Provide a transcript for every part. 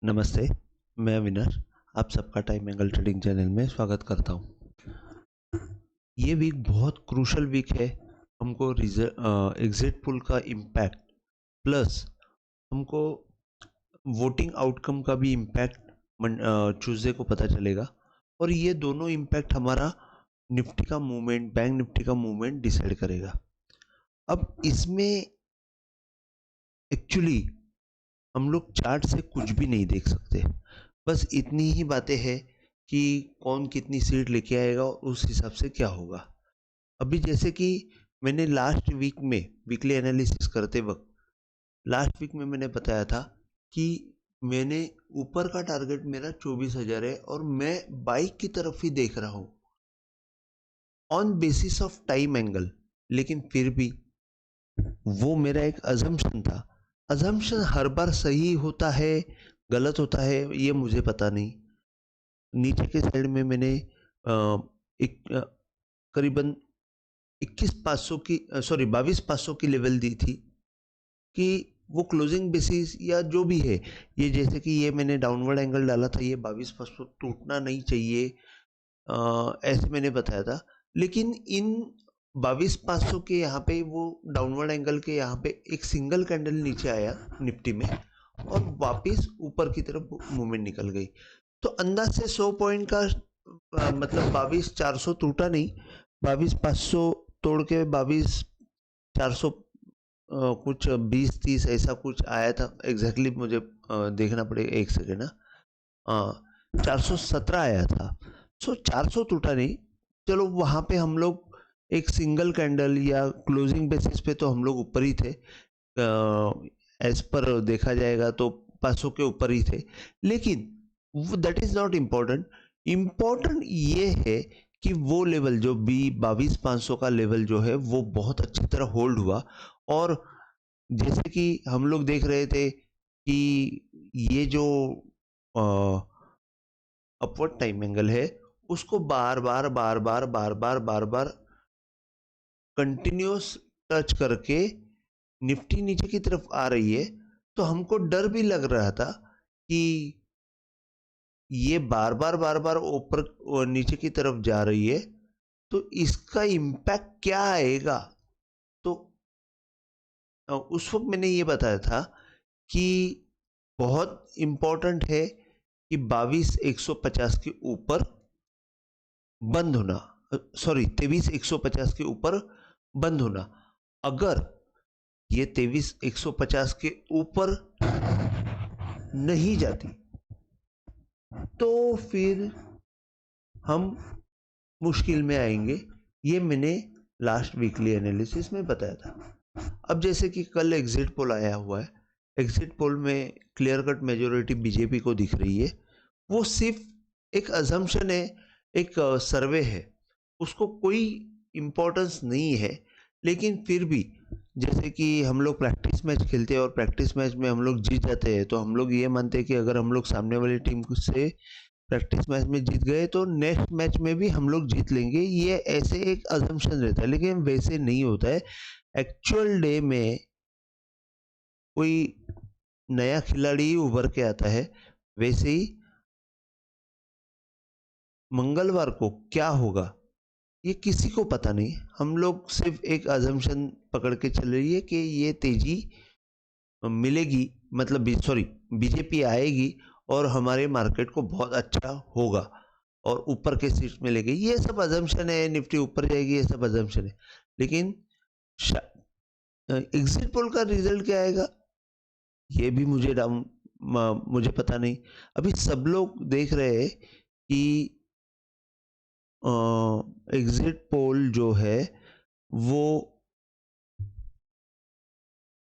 नमस्ते, मैं अविनाश, आप सबका टाइम एंगल ट्रेडिंग चैनल में स्वागत करता हूँ। ये वीक बहुत क्रूशल वीक है। हमको एग्जिट पोल का इम्पैक्ट प्लस हमको वोटिंग आउटकम का भी इम्पैक्ट ट्यूसडे को पता चलेगा और ये दोनों इम्पैक्ट हमारा निफ्टी का मूवमेंट, बैंक निफ्टी का मूवमेंट डिसाइड करेगा। अब इसमें एक्चुअली हम लोग चार्ट से कुछ भी नहीं देख सकते। बस इतनी ही बातें हैं कि कौन कितनी सीट लेके आएगा और उस हिसाब से क्या होगा। अभी जैसे कि मैंने लास्ट वीक में वीकली एनालिसिस करते वक्त लास्ट वीक में मैंने बताया था कि मैंने ऊपर का टारगेट मेरा 24,000 है और मैं बाइक की तरफ ही देख रहा हूँ on basis of time angle. लेकिन फिर भी वो मेरा एक अजम्पशन था। अजम्पशन हर बार सही होता है, गलत होता है, ये मुझे पता नहीं। नीचे के साइड में मैंने करीबन 21,500 की 22,500 की लेवल दी थी कि वो क्लोजिंग बेसिस या जो भी है, ये जैसे कि ये मैंने डाउनवर्ड एंगल डाला था, ये 22,500 टूटना नहीं चाहिए, ऐसे मैंने बताया था। लेकिन इन 22,500 के यहाँ पे वो डाउनवर्ड एंगल के यहाँ पे एक सिंगल कैंडल नीचे आया निफ्टी में और वापस ऊपर की तरफ मूवमेंट निकल गई। तो अंदाज से 100 पॉइंट का मतलब 22,400 टूटा नहीं, 22,500 तोड़ के 22,400 कुछ 20-30 ऐसा कुछ आया था। एग्जैक्टली मुझे देखना पड़ेगा, एक सेकेंड ना। 417 आया था। सो 400 टूटा नहीं। चलो वहाँ पे हम लोग एक सिंगल कैंडल या क्लोजिंग बेसिस पे तो हम लोग ऊपर ही थे। एज पर देखा जाएगा तो 500 के ऊपर ही थे। लेकिन that is not important. Important ये है कि वो लेवल जो 22,500 का लेवल जो है वो बहुत अच्छी तरह होल्ड हुआ। और जैसे कि हम लोग देख रहे थे कि ये जो अपवर्ड टाइम एंगल है उसको बार बार कंटिन्यूस टच करके निफ्टी नीचे की तरफ आ रही है। तो हमको डर भी लग रहा था कि ये बार बार ऊपर नीचे की तरफ जा रही है तो इसका इम्पैक्ट क्या आएगा। तो उस वक्त मैंने ये बताया था कि बहुत इम्पोर्टेंट है कि 22,150 के ऊपर बंद होना, 23,150 के ऊपर बंद होना। अगर ये 23,150 के ऊपर नहीं जाती तो फिर हम मुश्किल में आएंगे। ये मैंने लास्ट वीकली एनालिसिस में बताया था। अब जैसे कि कल एग्जिट पोल आया हुआ है, एग्जिट पोल में क्लियर कट मेजोरिटी बीजेपी को दिख रही है। वो सिर्फ एक अजम्पशन है, एक सर्वे है, उसको कोई इम्पोर्टेंस नहीं है। लेकिन फिर भी जैसे कि हम लोग प्रैक्टिस मैच खेलते हैं और प्रैक्टिस मैच में हम लोग जीत जाते हैं तो हम लोग ये मानते हैं कि अगर हम लोग सामने वाली टीम से प्रैक्टिस मैच में जीत गए तो नेक्स्ट मैच में भी हम लोग जीत लेंगे। ये ऐसे एक अजम्पशन रहता है, लेकिन वैसे नहीं होता है। एक्चुअल डे में कोई नया खिलाड़ी उभर के आता है, वैसे ही मंगलवार को क्या होगा ये किसी को पता नहीं। हम लोग सिर्फ एक अजम्पशन पकड़ के चल रही है कि ये तेजी मिलेगी, मतलब बीजेपी आएगी और हमारे मार्केट को बहुत अच्छा होगा और ऊपर के सीट में लेगी। ये सब अजम्पशन है, निफ्टी ऊपर जाएगी, ये सब अजम्पशन है। लेकिन एग्जिट पोल का रिजल्ट क्या आएगा ये भी मुझे पता नहीं। अभी सब लोग देख रहे हैं कि एग्जिट पोल जो है वो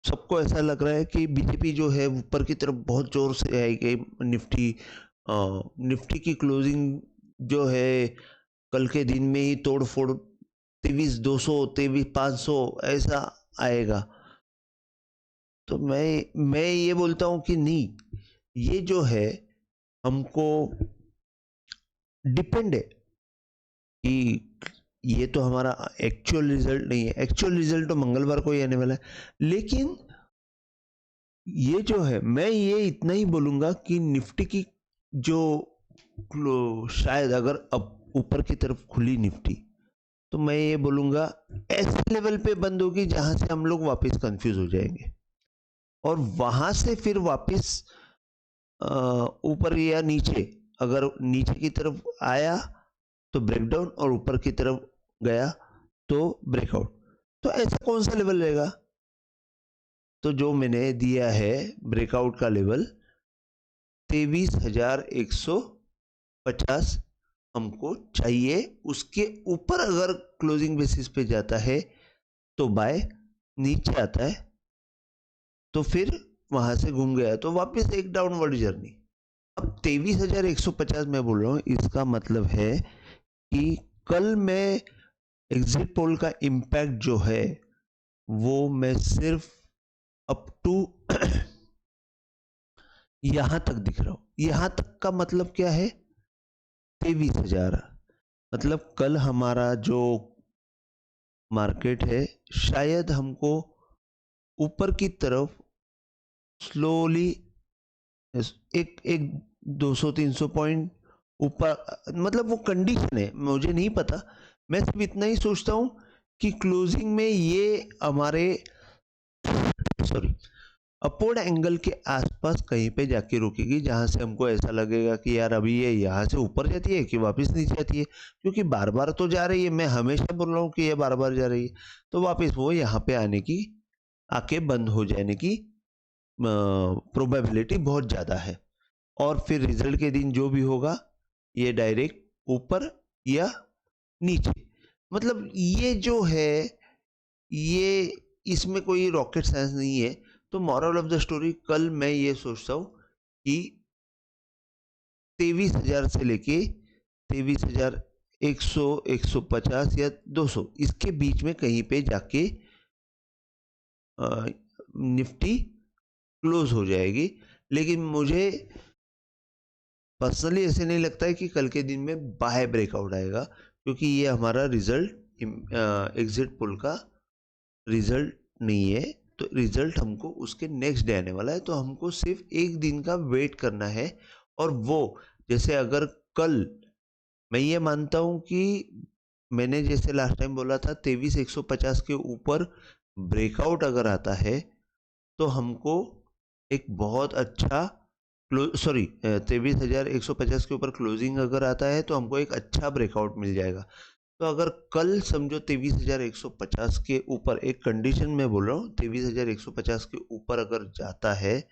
सबको ऐसा लग रहा है कि बीजेपी जो है ऊपर की तरफ बहुत जोर से आएगी। निफ्टी की क्लोजिंग जो है कल के दिन में ही तोड़ फोड़ 23,200 23,500 ऐसा आएगा। तो मैं ये बोलता हूँ कि नहीं, ये जो है हमको डिपेंड है कि ये तो हमारा एक्चुअल रिजल्ट नहीं है। एक्चुअल रिजल्ट तो मंगलवार को ही आने वाला है। लेकिन ये जो है, मैं ये इतना ही बोलूँगा कि निफ्टी की जो शायद अगर अब ऊपर की तरफ खुली निफ्टी, तो मैं ये बोलूँगा ऐसे लेवल पे बंद होगी जहाँ से हम लोग वापस कंफ्यूज हो जाएंगे, और वहाँ से फिर वापस ऊपर या नीचे, अगर नीचे की तरफ आया तो ब्रेकडाउन और ऊपर की तरफ गया तो ब्रेकआउट। तो ऐसा कौन सा लेवल रहेगा? तो जो मैंने दिया है ब्रेकआउट का लेवल 23,150 हमको चाहिए। उसके ऊपर अगर क्लोजिंग बेसिस पे जाता है तो बाय, नीचे आता है तो फिर वहां से घूम गया तो वापस एक डाउनवर्ड जर्नी। अब 23,150 मैं बोल रहा हूँ, इसका मतलब है कि कल मैं एग्जिट पोल का इम्पैक्ट जो है वो मैं सिर्फ अप टू यहां तक दिख रहा हूं। यहां तक का मतलब क्या है? 23,000। मतलब कल हमारा जो मार्केट है शायद हमको ऊपर की तरफ स्लोली एक एक 200-300 पॉइंट ऊपर, मतलब वो कंडीशन है, मुझे नहीं पता। मैं सिर्फ इतना ही सोचता हूं कि क्लोजिंग में ये हमारे सॉरी अपवर्ड एंगल के आसपास कहीं पे जाके रुकेगी, जहां से हमको ऐसा लगेगा कि यार अभी ये यहाँ से ऊपर जाती है कि वापस नीचे जाती है, क्योंकि बार बार तो जा रही है। मैं हमेशा बोल रहा हूँ कि ये बार बार जा रही है, तो वापस वो यहाँ पे आने की, आके बंद हो जाने की प्रोबेबिलिटी बहुत ज़्यादा है। और फिर रिजल्ट के दिन जो भी होगा ये डायरेक्ट ऊपर या नीचे, मतलब ये जो है ये, इसमें कोई रॉकेट साइंस नहीं है। तो मॉरल ऑफ द स्टोरी, कल मैं ये सोचता हूँ कि 23,000 से लेके 23,100, 150 या 200, इसके बीच में कहीं पे जाके निफ्टी क्लोज हो जाएगी। लेकिन मुझे पर्सनली ऐसे नहीं लगता है कि कल के दिन में बाय ब्रेकआउट आएगा, क्योंकि ये हमारा रिजल्ट एग्जिट पुल का रिजल्ट नहीं है। तो रिजल्ट हमको उसके नेक्स्ट डे आने वाला है, तो हमको सिर्फ एक दिन का वेट करना है। और वो जैसे अगर कल, मैं ये मानता हूँ कि मैंने जैसे लास्ट टाइम बोला था 23,150 के ऊपर ब्रेकआउट अगर आता है तो हमको एक बहुत अच्छा 23,150 के ऊपर क्लोजिंग अगर आता है तो हमको एक अच्छा ब्रेकआउट मिल जाएगा। तो अगर कल समझो 23,150 के ऊपर, एक कंडीशन में बोल रहा हूँ, 23,150 के ऊपर अगर जाता है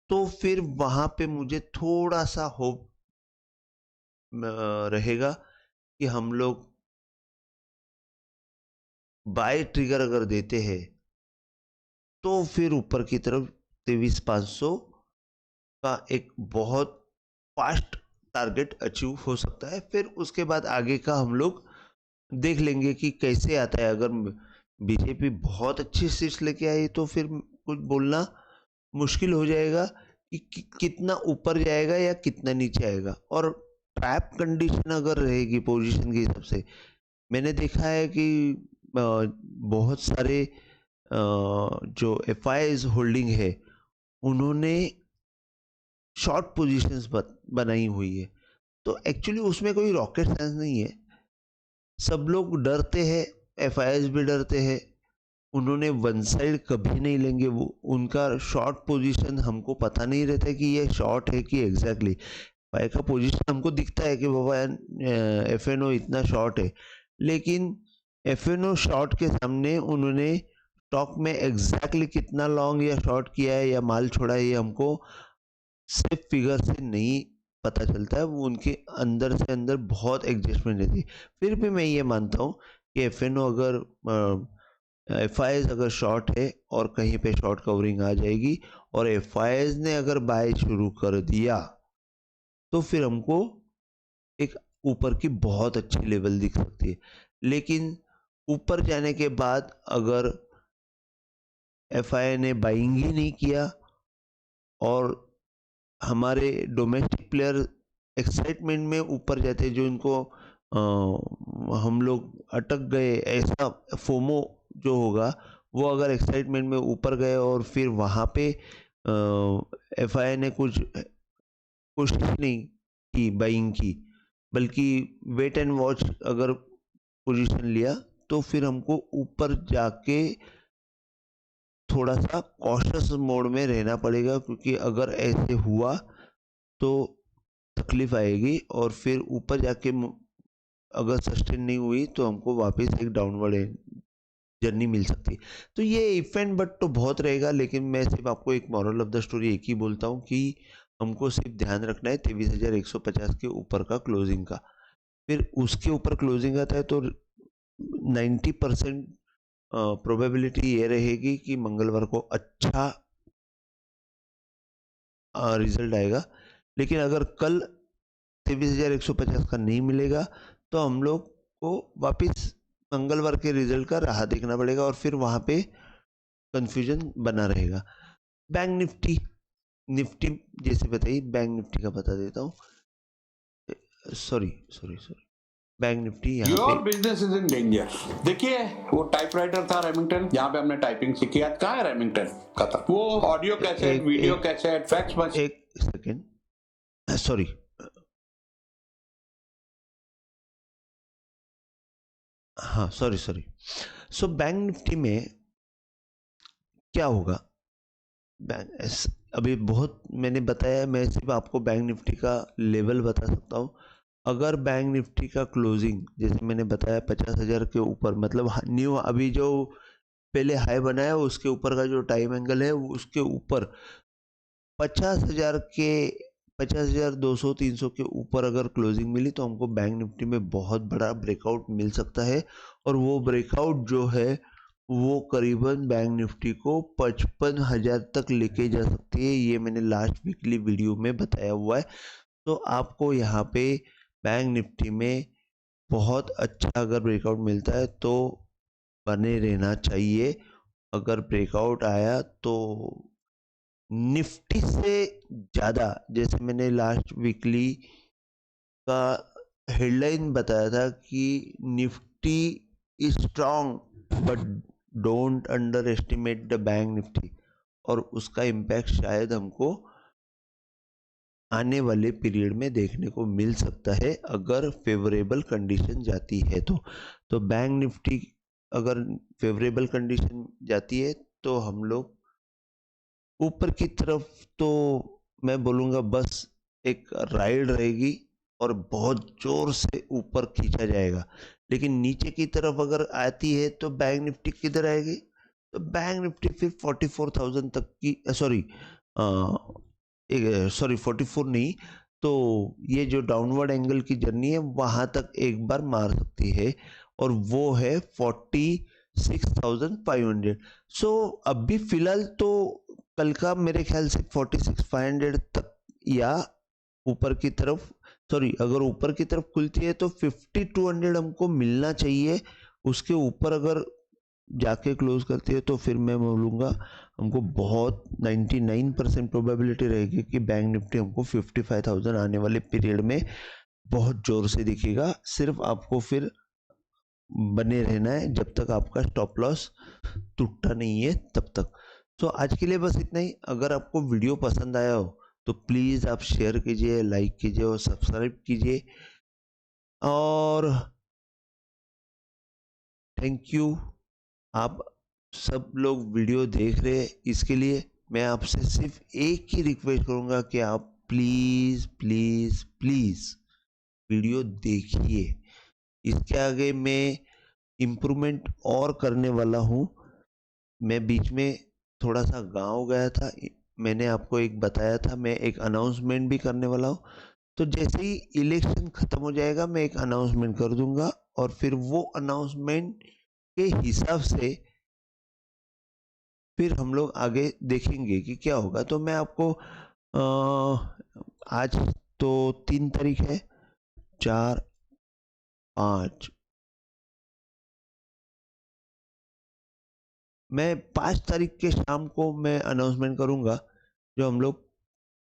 तो फिर वहां पे मुझे थोड़ा सा होप रहेगा कि हम लोग बाय ट्रिगर अगर देते हैं तो फिर ऊपर की तरफ 23,500 का एक बहुत फास्ट टारगेट अचीव हो सकता है। फिर उसके बाद आगे का हम लोग देख लेंगे कि कैसे आता है। अगर बीजेपी बहुत अच्छी सीट्स लेके आई तो फिर कुछ बोलना मुश्किल हो जाएगा कि कितना ऊपर जाएगा या कितना नीचे आएगा। और ट्रैप कंडीशन अगर रहेगी पोजीशन के हिसाब से, मैंने देखा है कि बहुत सारे जो एफआईआईज होल्डिंग है उन्होंने शॉर्ट पोजीशंस बनाई हुई है। तो एक्चुअली उसमें कोई रॉकेट साइंस नहीं है, सब लोग डरते हैं, एफआईआईज भी डरते हैं। उन्होंने वन साइड कभी नहीं लेंगे, वो उनका शॉर्ट पोजीशन हमको पता नहीं रहता है कि ये शॉर्ट है कि एग्जैक्टली बाय का पोजीशन हमको दिखता है कि बाबा एफएनओ इतना शॉर्ट है, लेकिन एफएनओ शॉर्ट के सामने उन्होंने स्टॉक में एग्जैक्टली कितना लॉन्ग या शॉर्ट किया है या माल छोड़ा है, ये हमको सिर्फ फिगर से नहीं पता चलता है। वो उनके अंदर से अंदर बहुत एडजस्टमेंट रहती है। फिर भी मैं ये मानता हूँ कि एफएनओ अगर एफआईआईज अगर शॉर्ट है और कहीं पे शॉर्ट कवरिंग आ जाएगी और एफआईआईज ने अगर बाय शुरू कर दिया तो फिर हमको एक ऊपर की बहुत अच्छी लेवल दिख सकती है। लेकिन ऊपर जाने के बाद अगर एफआईआई ने बाइंग ही नहीं किया और हमारे डोमेस्टिक प्लेयर एक्साइटमेंट में ऊपर जाते, जो इनको हम लोग अटक गए, ऐसा फोमो जो होगा वो अगर एक्साइटमेंट में ऊपर गए और फिर वहाँ पे एफआई ने कुछ कोशिश नहीं की बाइंग की, बल्कि वेट एंड वॉच अगर पोजीशन लिया, तो फिर हमको ऊपर जाके थोड़ा सा कॉशियस मोड में रहना पड़ेगा, क्योंकि अगर ऐसे हुआ तो तकलीफ आएगी और फिर ऊपर जाके अगर सस्टेन नहीं हुई तो हमको वापस एक डाउनवर्ड जर्नी मिल सकती है। तो ये इफ एंड बट तो बहुत रहेगा, लेकिन मैं सिर्फ आपको एक मॉरल ऑफ द स्टोरी एक ही बोलता हूँ कि हमको सिर्फ ध्यान रखना है 23,150 के ऊपर का क्लोजिंग का। फिर उसके ऊपर क्लोजिंग आता है तो 90% प्रोबेबिलिटी ये रहेगी कि मंगलवार को अच्छा रिजल्ट आएगा। लेकिन अगर कल 23,150 का नहीं मिलेगा तो हम लोग को वापस मंगलवार के रिजल्ट का राह देखना पड़ेगा और फिर वहाँ पे कंफ्यूजन बना रहेगा। बैंक निफ्टी निफ्टी जैसे बताइए, बैंक निफ्टी का बता देता हूँ। सॉरी बैंक निफ्टी यहाँ पे your business is in danger. देखिए वो टाइपराइटर था रेमिंगटन, जहाँ पे हमने टाइपिंग सीखी। आज कहाँ है रेमिंगटन? खत्म। वो audio cassette, video cassette, fax machine. एक सेकेंड, सॉरी, हाँ सॉरी। सो बैंक निफ्टी में क्या होगा? अभी बहुत मैंने बताया, मैं सिर्फ आपको बैंक निफ्टी का लेवल बता सकता हूँ। अगर बैंक निफ्टी का क्लोजिंग जैसे मैंने बताया 50,000 के ऊपर, मतलब न्यू अभी जो पहले हाई बनाया उसके ऊपर का जो टाइम एंगल है उसके ऊपर 50,000 के 50,200 300 के ऊपर अगर क्लोजिंग मिली तो हमको बैंक निफ्टी में बहुत बड़ा ब्रेकआउट मिल सकता है। और वो ब्रेकआउट जो है वो करीबन बैंक निफ्टी को 55,000 तक लेके जा सकती है। ये मैंने लास्ट वीकली वीडियो में बताया हुआ है। तो आपको यहाँ पे बैंक निफ्टी में बहुत अच्छा अगर ब्रेकआउट मिलता है तो बने रहना चाहिए। अगर ब्रेकआउट आया तो निफ्टी से ज़्यादा, जैसे मैंने लास्ट वीकली का हेडलाइन बताया था कि Nifty is strong but don't under estimate the bank Nifty, और उसका इम्पैक्ट शायद हमको आने वाले पीरियड में देखने को मिल सकता है अगर फेवरेबल कंडीशन जाती है तो बैंक निफ्टी अगर फेवरेबल कंडीशन जाती है तो हम लोग ऊपर की तरफ, तो मैं बोलूँगा बस एक राइड रहेगी और बहुत ज़ोर से ऊपर खींचा जाएगा। लेकिन नीचे की तरफ अगर आती है तो बैंक निफ्टी किधर आएगी? तो बैंक निफ्टी फिर 44,000 तक की, सॉरी 44 नहीं, तो ये जो डाउनवर्ड एंगल की जर्नी है वहाँ तक एक बार मार सकती है और वो है 46,500। सो अभी फिलहाल तो कल का मेरे ख्याल से 46,500 तक या ऊपर की तरफ, सॉरी अगर ऊपर की तरफ खुलती है तो 5200 हमको मिलना चाहिए। उसके ऊपर अगर जाके क्लोज करती है तो फिर मैं बोलूँगा हमको बहुत 99% प्रोबेबिलिटी रहेगी कि बैंक निफ्टी हमको 55,000 आने वाले पीरियड में बहुत ज़ोर से दिखेगा। सिर्फ आपको फिर बने रहना है जब तक आपका स्टॉप लॉस टूटता नहीं है तब तक। तो आज के लिए बस इतना ही। अगर आपको वीडियो पसंद आया हो तो प्लीज़ आप शेयर कीजिए, लाइक कीजिए और सब्सक्राइब कीजिए। और थैंक यू, आप सब लोग वीडियो देख रहे हैं, इसके लिए मैं आपसे सिर्फ एक ही रिक्वेस्ट करूँगा कि आप प्लीज़ प्लीज़ प्लीज़ वीडियो देखिए। इसके आगे मैं इम्प्रूवमेंट और करने वाला हूँ। मैं बीच में थोड़ा सा गांव गया था, मैंने आपको एक बताया था, मैं एक अनाउंसमेंट भी करने वाला हूँ। तो जैसे ही इलेक्शन ख़त्म हो जाएगा मैं एक अनाउंसमेंट कर दूंगा और फिर वो अनाउंसमेंट के हिसाब से फिर हम लोग आगे देखेंगे कि क्या होगा। तो मैं आपको आज तो 3 तारीख है, 4, 5, मैं 5 तारीख के शाम को मैं अनाउंसमेंट करूंगा, जो हम लोग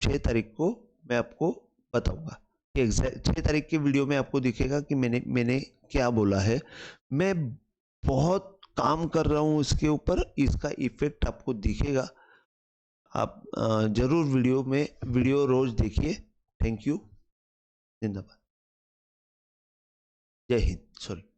6 तारीख को मैं आपको बताऊंगा कि एग्जैक्ट 6 तारीख के वीडियो में आपको दिखेगा कि मैंने क्या बोला है। मैं बहुत काम कर रहा हूँ इसके ऊपर, इसका इफेक्ट आपको दिखेगा। आप जरूर वीडियो रोज देखिए। थैंक यू, जिंदाबाद, जय हिंद। सॉरी।